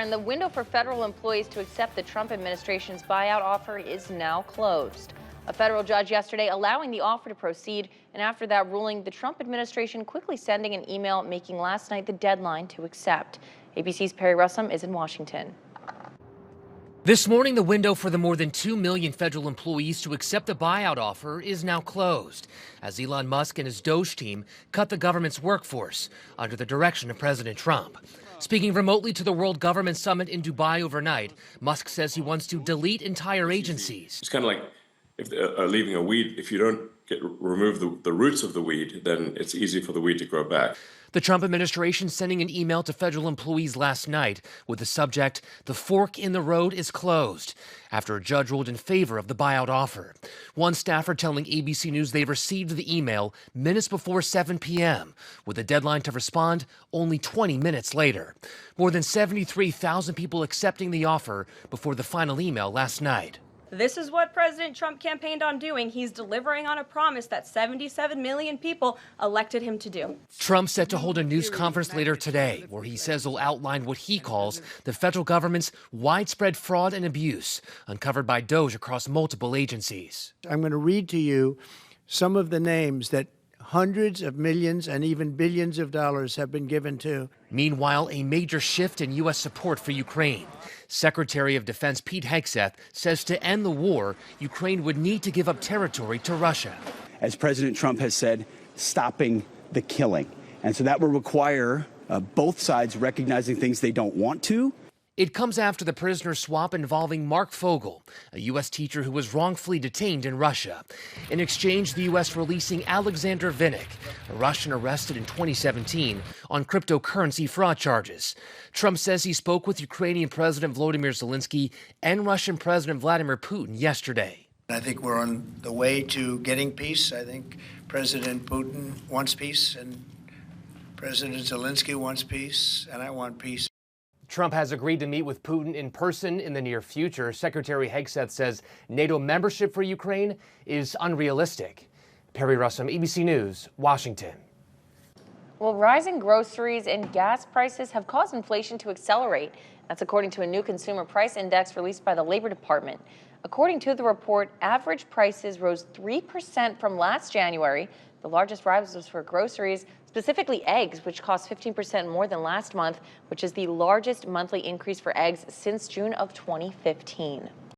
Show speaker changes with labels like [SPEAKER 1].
[SPEAKER 1] And the window for federal employees to accept the Trump administration's buyout offer is now closed. A federal judge yesterday allowing the offer to proceed, and after that ruling, the Trump administration quickly sending an email making last night the deadline to accept. ABC's Perry Russum is in Washington.
[SPEAKER 2] This morning, the window for the more than 2 million federal employees to accept the buyout offer is now closed, as Elon Musk and his Doge team cut the government's workforce under the direction of President Trump. Speaking remotely to the World Government Summit in Dubai overnight, Musk says he wants to delete entire agencies.
[SPEAKER 3] It's kind of like leaving a weed. If you don't remove the roots of the weed, then it's easy for the weed to grow back.
[SPEAKER 2] The Trump administration sending an email to federal employees last night with the subject, "The fork in the road is closed," after a judge ruled in favor of the buyout offer. One staffer telling ABC News they received the email minutes before 7 p.m., with a deadline to respond only 20 minutes later. More than 73,000 people accepting the offer before the final email last night.
[SPEAKER 4] This is what President Trump campaigned on doing. He's delivering on a promise that 77 million people elected him to do.
[SPEAKER 2] Trump set to hold a news conference later today where he says he'll outline what he calls the federal government's widespread fraud and abuse uncovered by Doge across multiple agencies.
[SPEAKER 5] I'm going to read to you some of the names that hundreds of millions and even billions of dollars have been given to.
[SPEAKER 2] Meanwhile, a major shift in U.S. support for Ukraine. Secretary of Defense Pete Hegseth says to end the war, Ukraine would need to give up territory to Russia.
[SPEAKER 6] As President Trump has said, stopping the killing. And so that will require both sides recognizing things they don't want to.
[SPEAKER 2] It comes after the prisoner swap involving Mark Fogel, a U.S. teacher who was wrongfully detained in Russia. In exchange, the U.S. releasing Alexander Vinnik, a Russian arrested in 2017 on cryptocurrency fraud charges. Trump says he spoke with Ukrainian President Volodymyr Zelensky and Russian President Vladimir Putin yesterday.
[SPEAKER 5] I think we're on the way to getting peace. I think President Putin wants peace, and President Zelensky wants peace, and I want peace.
[SPEAKER 2] Trump has agreed to meet with Putin in person in the near future. Secretary Hegseth says NATO membership for Ukraine is unrealistic. Perry Russum, ABC News, Washington.
[SPEAKER 1] Well, rising groceries and gas prices have caused inflation to accelerate. That's according to a new consumer price index released by the Labor Department. According to the report, average prices rose 3% from last January. The largest rise was for groceries, specifically eggs, which cost 15% more than last month, which is the largest monthly increase for eggs since June of 2015.